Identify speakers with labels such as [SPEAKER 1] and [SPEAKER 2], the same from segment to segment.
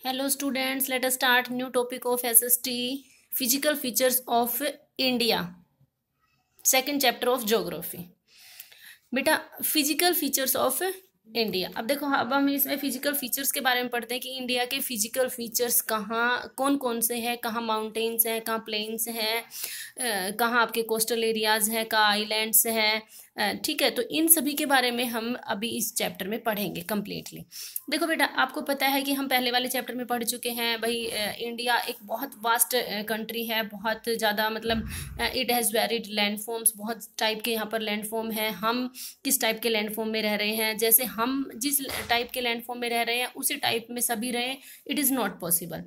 [SPEAKER 1] Hello students, let us start new topic of SST physical features of India second chapter of geography। बेटा physical features of India. अब देखो, अब हम इसमें physical features के बारे में पढ़ते हैं कि इंडिया के फिजिकल फीचर्स कहाँ कौन कौन से हैं, कहाँ माउंटेन्स हैं, कहाँ प्लेन्स हैं, कहाँ आपके कोस्टल एरियाज हैं, कहाँ आइलैंड्स हैं। ठीक है, तो इन सभी के बारे में हम अभी इस चैप्टर में पढ़ेंगे कम्प्लीटली। देखो बेटा, आपको पता है कि हम पहले वाले चैप्टर में पढ़ चुके हैं भाई, इंडिया एक बहुत वास्ट कंट्री है, बहुत ज़्यादा मतलब इट हैज़ वेरिड लैंडफॉर्म्स, बहुत टाइप के यहाँ पर लैंडफॉर्म हैं। हम किस टाइप के लैंडफॉर्म में रह रहे हैं, जैसे हम जिस टाइप के लैंडफॉर्म में रह रहे हैं उसी टाइप में सभी रहें, it is not possible.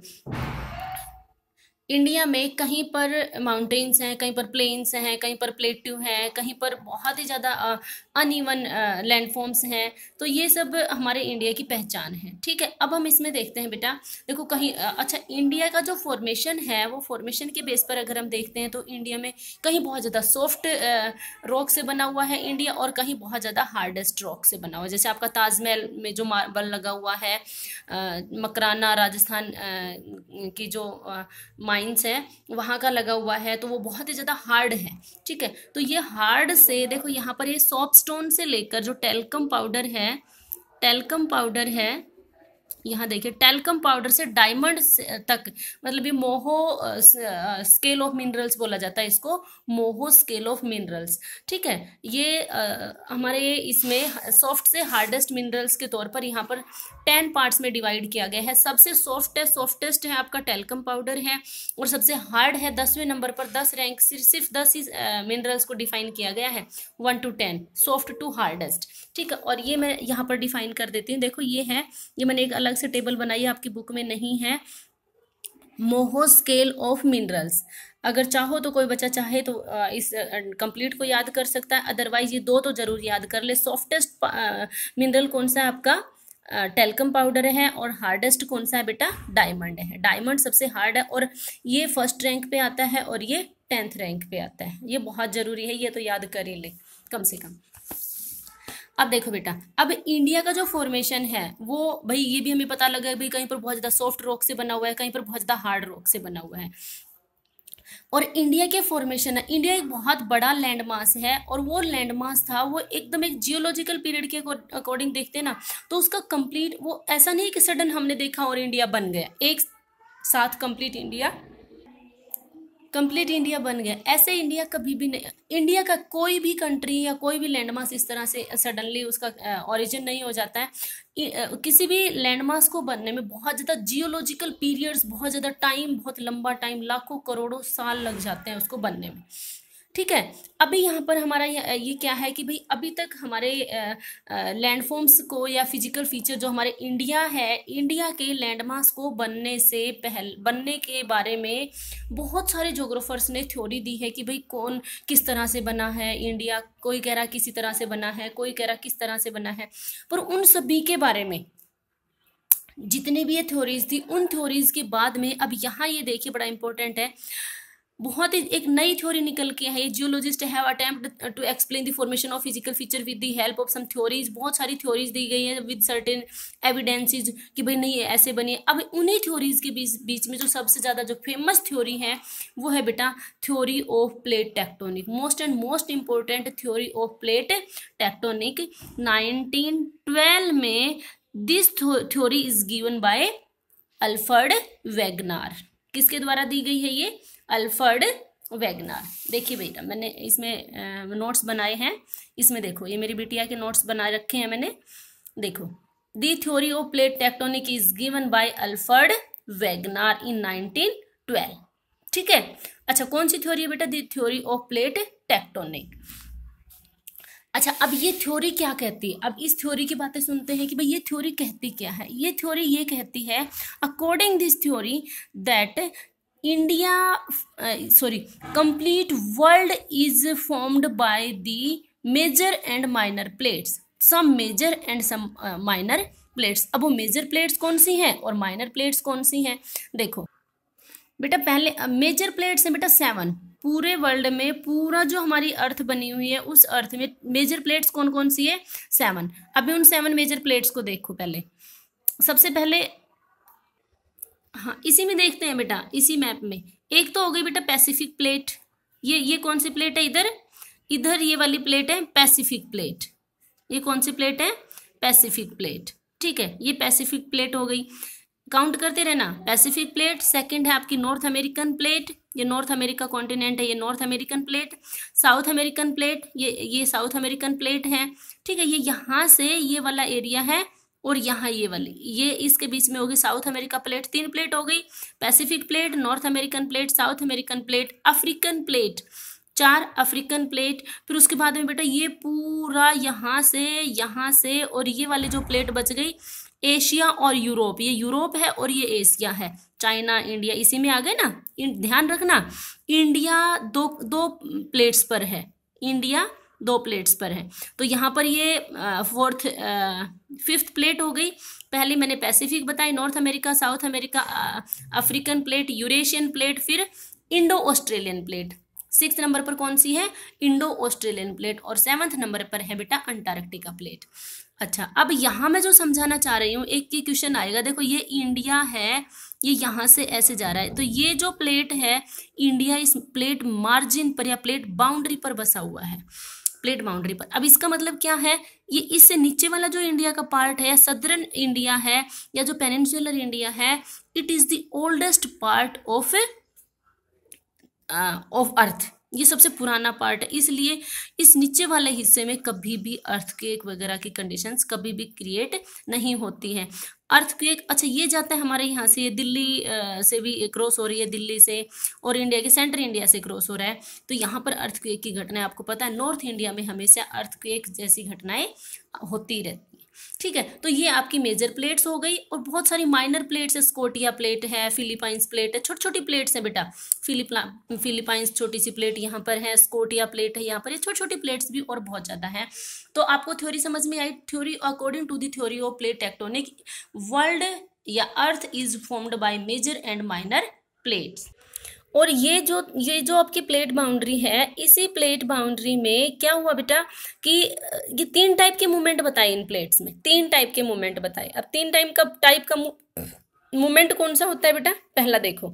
[SPEAKER 1] India में कहीं पर माउंटेन्स हैं, कहीं पर प्लेन्स हैं, कहीं पर प्लेट्यू हैं, कहीं पर बहुत ही ज़्यादा अनइवन लैंडफॉर्म्स हैं। तो ये सब हमारे इंडिया की पहचान है। ठीक है, अब हम इसमें देखते हैं बेटा। देखो कहीं अच्छा, इंडिया का जो फॉर्मेशन है वो फॉर्मेशन के बेस पर अगर हम देखते हैं तो इंडिया में कहीं बहुत ज़्यादा सॉफ्ट रॉक से बना हुआ है इंडिया, और कहीं बहुत ज़्यादा हार्डेस्ट रॉक से बना हुआ है। जैसे आपका ताजमहल में जो मार्बल लगा हुआ है, मकराना राजस्थान की जो माइंस है वहाँ का लगा हुआ है, तो वो बहुत ही ज़्यादा हार्ड है। ठीक है, तो ये हार्ड से देखो यहाँ पर ये सॉप स्टोन से लेकर जो टेल्कम पाउडर है, यहाँ देखिए टेल्कम पाउडर से डायमंड तक, मतलब ये मोहो स्केल ऑफ मिनरल्स बोला जाता है इसको, मोहो स्केल ऑफ मिनरल्स। ठीक है, ये हमारे इसमें सॉफ्ट से हार्डेस्ट मिनरल्स के तौर पर यहाँ पर 10 पार्ट्स में डिवाइड किया गया है। सबसे सॉफ्टेस्ट है आपका टेल्कम पाउडर है, और सबसे हार्ड है 10वें नंबर पर, 10 रैंक सिर्फ 10 ही मिनरल्स को डिफाइन किया गया है, 1 to 10 सॉफ्ट टू हार्डेस्ट। ठीक है, और ये मैं यहाँ पर डिफाइन कर देती हूँ। देखो ये है, ये मैंने एक अलग से टेबल बनाई है, आपकी बुक में नहीं है, मोहो स्केल ऑफ मिनरल्स। अगर चाहो तो कोई बच्चा चाहे तो इस कंप्लीट को याद कर सकता है, अदरवाइज ये दो तो जरूर याद कर ले। सॉफ्टेस्ट मिनरल कौन सा है आपका, टेल्कम पाउडर है, और हार्डेस्ट कौन सा है बेटा, डायमंड है। डायमंड सबसे हार्ड है, और ये फर्स्ट रैंक पे आता है, और ये 10th रैंक पे आता है। ये बहुत जरूरी है, ये तो याद कर ही ले कम से कम। अब देखो बेटा, अब इंडिया का जो फॉर्मेशन है वो भाई, ये भी हमें पता लगा भाई, कहीं पर बहुत ज्यादा सॉफ्ट रॉक से बना हुआ है, कहीं पर बहुत ज्यादा हार्ड रॉक से बना हुआ है। और इंडिया के फॉर्मेशन है, इंडिया एक बहुत बड़ा लैंड मास है, और वो लैंड मास था वो एकदम एक जियोलॉजिकल पीरियड के अकॉर्डिंग देखते हैं ना, तो उसका कंप्लीट वो ऐसा नहीं कि सडन हमने देखा और इंडिया बन गया एक साथ, कंप्लीट इंडिया बन गया। ऐसे इंडिया कभी भी नहीं, इंडिया का कोई भी कंट्री या कोई भी लैंडमास इस तरह से सडनली उसका ओरिजिन नहीं हो जाता है। किसी भी लैंडमास को बनने में बहुत ज़्यादा जियोलॉजिकल पीरियड्स, बहुत ज़्यादा टाइम, बहुत लंबा टाइम, लाखों करोड़ों साल लग जाते हैं उसको बनने में। ठीक है, अभी यहाँ पर हमारा ये क्या है कि भाई अभी तक हमारे लैंडफॉर्म्स को या फिजिकल फीचर जो हमारे इंडिया है, इंडिया के लैंडमास को बनने के बारे में बहुत सारे जोग्राफर्स ने थ्योरी दी है कि भाई कौन किस तरह से बना है इंडिया। कोई कह रहा किसी तरह से बना है, कोई कह रहा किस तरह से बना है, पर उन सभी के बारे में जितने भी ये थ्योरीज थी, उन थ्योरीज के बाद में अब यहाँ ये देखिए बड़ा इंपॉर्टेंट है, बहुत ही एक नई थ्योरी निकल के है। Geologist have attempt to explain the formation of physical feature with the help of some theories. बहुत सारी थ्योरीज दी गई हैं विद सर्टेन एविडेंसेस कि भाई नहीं ऐसे बनी। अब उन्हीं थ्योरीज के बीच में जो सबसे ज्यादा जो फेमस थ्योरी है वो है बेटा theory of plate tectonic, most and most important theory of plate tectonic. 1912 में this theory is given by Alfred Wegener. किसके द्वारा दी गई है ये, अल्फ्रेड वेगनार। देखिए बेटा, मैंने इसमें नोट्स बनाए हैं, इसमें देखो ये मेरी बिटिया के नोट्स बना रखे हैं मैंने। देखो, the theory of plate tectonic is given by Alfred Wegener in 1912। ठीक है, अच्छा कौन सी थ्योरी है बेटा, the theory of plate tectonic. अच्छा, अब ये थ्योरी क्या कहती है, अब इस थ्योरी की बातें सुनते हैं कि भाई ये थ्योरी कहती क्या है। ये थ्योरी ये कहती है, according this theory that India complete world is formed by the major and minor plates, some major and some minor plates. अब वो मेजर प्लेट्स कौन सी हैं और माइनर प्लेट्स कौन सी हैं, देखो बेटा। पहले मेजर प्लेट्स हैं बेटा 7, पूरे वर्ल्ड में पूरा जो हमारी अर्थ बनी हुई है उस अर्थ में मेजर प्लेट्स कौन कौन सी है, 7। अभी उन 7 मेजर प्लेट्स को देखो। पहले सबसे पहले हाँ, इसी में देखते हैं बेटा, इसी मैप में। एक तो हो गई बेटा पैसिफिक प्लेट, ये कौन सी प्लेट है, इधर इधर ये वाली प्लेट है पैसिफिक प्लेट। ये कौन सी प्लेट है, पैसिफिक प्लेट। ठीक है, ये पैसिफिक प्लेट हो गई, काउंट करते रहना। पैसिफिक प्लेट, सेकंड है आपकी नॉर्थ अमेरिकन प्लेट, ये नॉर्थ अमेरिका कॉन्टिनेंट है, ये north American plate. South American plate, ये साउथ अमेरिकन प्लेट है। ठीक है, ये यहाँ से ये वाला एरिया है और यहाँ ये वाली, ये इसके बीच में होगी साउथ अमेरिका प्लेट। 3 प्लेट हो गई, Pacific plate, north American plate, south American plate, African plate, 4 African plate. फिर उसके बाद में बेटा ये पूरा यहाँ से और ये वाली जो प्लेट बच गई एशिया और यूरोप, ये यूरोप है और ये एशिया है, चाइना इंडिया इसी में आ गए ना। ध्यान रखना, इंडिया दो प्लेट्स पर है, इंडिया 2 प्लेट्स पर है। तो यहाँ पर ये 5th प्लेट हो गई। पहले मैंने पैसिफिक बताई, North America, South America, African plate, Eurasian plate, फिर Indo Australian plate. 6th number पर कौन सी है, इंडो ऑस्ट्रेलियन प्लेट, और 7th नंबर पर है बेटा अंटार्कटिका प्लेट। अच्छा, अब यहाँ मैं जो समझाना चाह रही हूँ, एक क्वेश्चन आएगा, देखो ये इंडिया है, ये यहाँ से ऐसे जा रहा है, तो ये जो प्लेट है इंडिया इस प्लेट मार्जिन पर या प्लेट बाउंड्री पर बसा हुआ है, प्लेट बाउंड्री पर। अब इसका मतलब क्या है, ये इससे नीचे वाला जो इंडिया का पार्ट है, सदर्न इंडिया है या जो पेनिनसुलर इंडिया है, it is the oldest part of earth, ये सबसे पुराना पार्ट है, इसलिए इस नीचे वाले हिस्से में कभी भी अर्थक्वेक वगैरह की कंडीशंस कभी भी क्रिएट नहीं होती है। अर्थक्वेक, अच्छा ये जाता है हमारे यहाँ से, ये दिल्ली से भी क्रॉस हो रही है, दिल्ली से, और इंडिया के सेंट्रल इंडिया से क्रॉस हो रहा है, तो यहाँ पर अर्थक्वेक की घटनाएं आपको पता है, नॉर्थ इंडिया में हमेशा अर्थक्वेक जैसी घटनाएं होती रहती है। ठीक है, तो ये आपकी मेजर प्लेट्स हो गई, और बहुत सारी माइनर प्लेट्स है, स्कोटिया प्लेट है, फिलीपाइंस प्लेट है, छोटी छोटी प्लेट्स है बेटा, फिलीपाइंस छोटी सी प्लेट यहाँ पर है, स्कोटिया प्लेट है यहाँ पर, ये छोटी छोटी प्लेट्स भी और बहुत ज्यादा है। तो आपको थ्योरी समझ में आई, theory according to the theory of plate tectonic, world या earth is formed by major and minor plates. और ये जो आपकी प्लेट बाउंड्री है, इसी प्लेट बाउंड्री में क्या हुआ बेटा कि ये 3 टाइप के मूवमेंट बताए इन प्लेट्स में, 3 टाइप के मूवमेंट बताए। अब 3 टाइप का मूवमेंट कौन सा होता है बेटा, पहला देखो,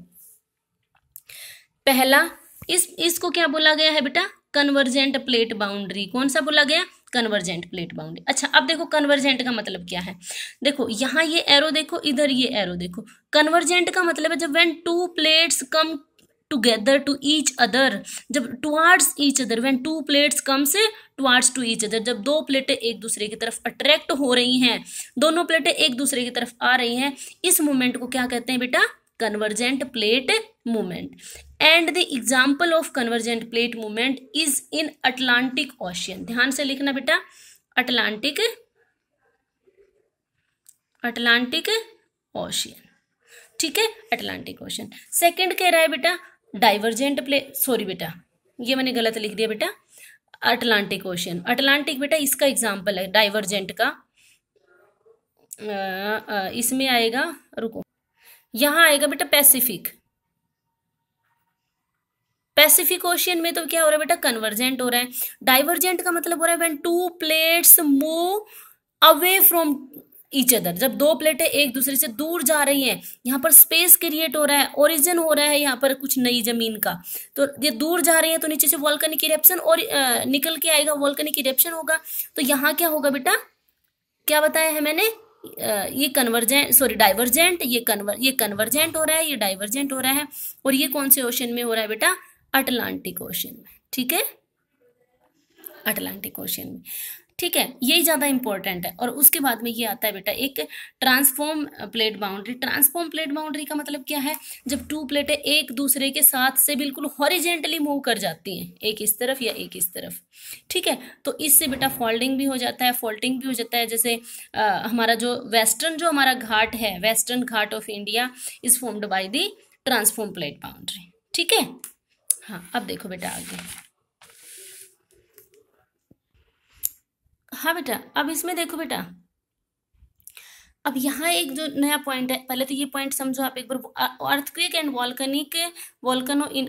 [SPEAKER 1] पहला इसको क्या बोला गया है बेटा, कन्वर्जेंट प्लेट बाउंड्री। कौन सा बोला गया, कन्वर्जेंट प्लेट बाउंड्री। अच्छा, अब देखो कन्वर्जेंट का मतलब क्या है, देखो यहाँ ये एरो देखो, इधर ये एरो देखो। कन्वर्जेंट का मतलब है जब when 2 plates come together to each other, जब towards each other, when 2 plates comes towards to each other, जब 2 प्लेटें एक दूसरे की तरफ अट्रैक्ट हो रही हैं, दोनों प्लेटें एक दूसरे की तरफ आ रही हैं, इस मूवमेंट को क्या कहते हैं बेटा, convergent plate movement. And the example of convergent plate movement is in Atlantic ocean. ध्यान से लिखना बेटा, अटलांटिक ओशियन। ठीक है, अटलांटिक ओशियन। सेकंड कह रहा है बेटा डाइवर्जेंट प्लेट, सॉरी बेटा ये मैंने गलत लिख दिया बेटा, अटलांटिक ओशियन। अटलांटिक बेटा इसका एग्जाम्पल है डाइवर्जेंट का, इसमें आएगा, रुको, यहां आएगा बेटा पैसिफिक ओशियन में तो क्या हो रहा है बेटा, कन्वर्जेंट हो रहा है। डाइवर्जेंट का मतलब हो रहा है when 2 plates move away from each other, जब 2 प्लेटें एक दूसरे से दूर जा रही हैं, यहाँ पर स्पेस क्रिएट हो रहा है, ओरिजिन हो रहा है यहाँ पर कुछ नई जमीन का, तो ये दूर जा रही है तो नीचे से वोल्केनिक इरेप्शन और निकल के आएगा, वोल्केनिक इरेप्शन होगा। तो यहाँ क्या होगा बेटा, क्या बताया है मैंने, ये डाइवर्जेंट, ये कन्वर्जेंट हो रहा है, ये डाइवर्जेंट हो रहा है, और ये कौन से ओशन में हो रहा है बेटा, अटलांटिक ओशन में। ठीक है, अटलांटिक ओशन में। ठीक है, यही ज्यादा इंपॉर्टेंट है। और उसके बाद में ये आता है बेटा एक transform plate boundary. Transform plate boundary का मतलब क्या है, जब 2 प्लेटें एक दूसरे के साथ से बिल्कुल हॉरिजेंटली मूव कर जाती हैं, एक इस तरफ या एक इस तरफ। ठीक है, तो इससे बेटा फोल्डिंग भी हो जाता है, फॉल्टिंग भी हो जाता है। जैसे हमारा जो हमारा घाट है, western Ghat of India is formed by the transform plate boundary. ठीक है, हाँ अब देखो बेटा आगे, हाँ बेटा अब इसमें देखो बेटा, अब यहाँ एक जो नया पॉइंट है, पहले तो ये पॉइंट समझो आप एक बार। Earthquake and volcanic volcano in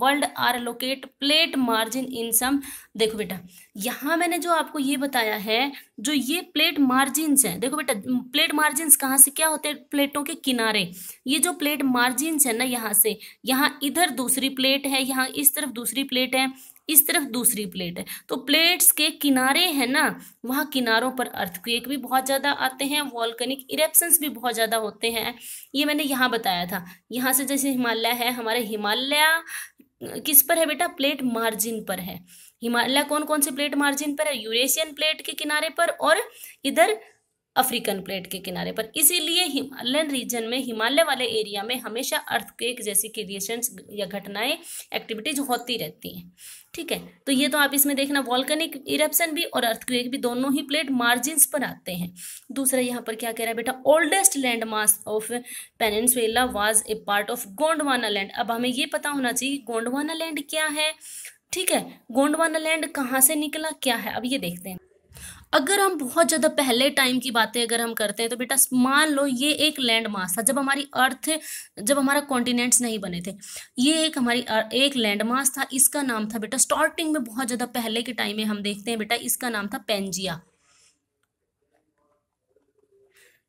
[SPEAKER 1] world are locate plate margin in some. देखो बेटा, यहाँ मैंने जो आपको ये बताया है, जो ये प्लेट मार्जिन्स हैं, देखो बेटा प्लेट मार्जिन्स कहाँ से क्या होते हैं, प्लेटों के किनारे। ये जो प्लेट मार्जिन्स है ना, यहाँ से यहाँ इधर दूसरी प्लेट है, यहाँ इस तरफ दूसरी प्लेट है, इस तरफ दूसरी प्लेट है, तो प्लेट्स के किनारे है ना, वहाँ किनारों पर अर्थक्वेक भी बहुत ज्यादा आते हैं, वॉल्केनिक इरेप्शंस भी बहुत ज्यादा होते हैं। ये मैंने यहाँ बताया था। यहाँ से जैसे हिमालय है, हमारे हिमालय किस पर है बेटा, प्लेट मार्जिन पर है। हिमालय कौन कौन से प्लेट मार्जिन पर है, यूरेशियन प्लेट के किनारे पर और इधर अफ्रीकन प्लेट के किनारे पर। इसीलिए हिमालयन रीजन में, हिमालय वाले एरिया में हमेशा अर्थक्वेक जैसी क्रिएशंस या घटनाएं, एक्टिविटीज होती रहती हैं। ठीक है, तो ये तो आप इसमें देखना, वॉल्केनिक इरप्शन भी और अर्थक्वेक भी दोनों ही प्लेट मार्जिन्स पर आते हैं। दूसरा यहाँ पर क्या कह रहा है बेटा, oldest land mass of peninsula was a part of Gondwana land. अब हमें ये पता होना चाहिए गोंडवाना लैंड क्या है। ठीक है, गोंडवाना लैंड कहाँ से निकला, क्या है, अब ये देखते हैं। अगर हम बहुत ज्यादा पहले टाइम की बातें अगर हम करते हैं तो बेटा मान लो ये एक लैंड मास था, जब हमारी अर्थ, जब हमारा कॉन्टिनेंट्स नहीं बने थे, ये एक हमारी एक लैंड मास था। इसका नाम था बेटा, स्टार्टिंग में बहुत ज्यादा पहले के टाइम में हम देखते हैं बेटा, इसका नाम था पेंजिया।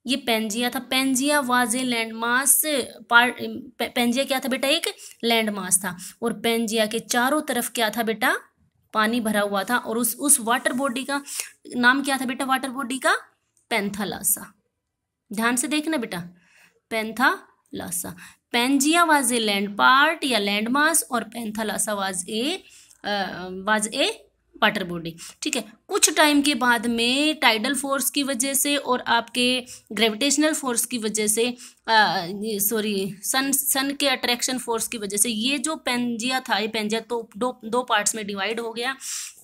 [SPEAKER 1] ये पेंजिया था। Pangaea was a land mass part. Pangaea क्या था बेटा, एक लैंड मास था। और पेंजिया के चारों तरफ क्या था बेटा, पानी भरा हुआ था। और उस वाटर बॉडी का नाम क्या था बेटा, वाटर बॉडी का पेंथालासा। ध्यान से देखना बेटा, Panthalassa. Pangaea was a land part या लैंड मास, और Panthalassa was a water body. ठीक है, कुछ टाइम के बाद में टाइडल फोर्स की वजह से और आपके ग्रेविटेशनल फोर्स की वजह से, सन के अट्रैक्शन फोर्स की वजह से, ये जो पेंजिया था, ये पेंजिया तो दो पार्ट्स में डिवाइड हो गया।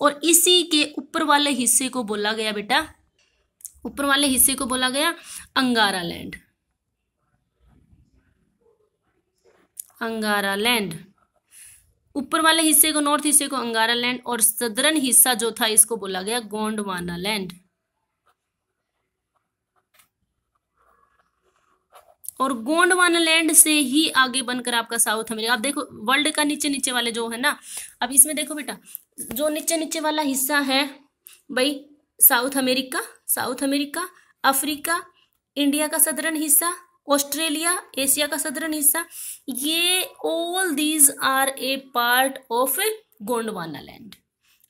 [SPEAKER 1] और इसी के ऊपर वाले हिस्से को बोला गया बेटा, ऊपर वाले हिस्से को बोला गया अंगारा लैंड। अंगारा लैंड, ऊपर वाले हिस्से को, नॉर्थ हिस्से को अंगारा लैंड, और सदर्न हिस्सा जो था इसको बोला गया गोंडवाना लैंड। और गोंडवाना लैंड से ही आगे बनकर आपका साउथ अमेरिका। आप देखो वर्ल्ड का नीचे नीचे वाले जो है ना, अब इसमें देखो बेटा, जो नीचे नीचे वाला हिस्सा है भाई, South America, South America, Africa, India का सदर्न हिस्सा, ऑस्ट्रेलिया, एशिया का सदर्न हिस्सा, ये all these are a part of Gondwana land.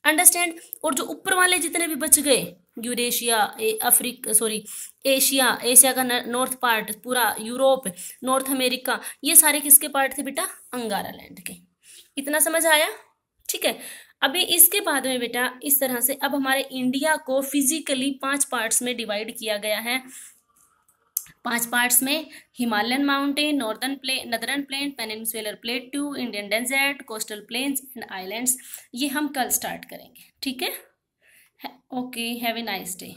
[SPEAKER 1] Understand. और जो ऊपर वाले जितने भी बच गए, यूरेशिया, एशिया, एशिया का नॉर्थ पार्ट, पूरा यूरोप, नॉर्थ अमेरिका, ये सारे किसके पार्ट थे बेटा, अंगारा लैंड के। इतना समझ आया। ठीक है, अभी इसके बाद में बेटा इस तरह से अब हमारे इंडिया को फिजिकली 5 पार्ट्स में डिवाइड किया गया है। 5 पार्ट्स में, Himalayan mountain, northern plain, peninsular plateau, Indian desert, coastal plains and islands. ये हम कल स्टार्ट करेंगे। ठीक है, okay, have a nice day.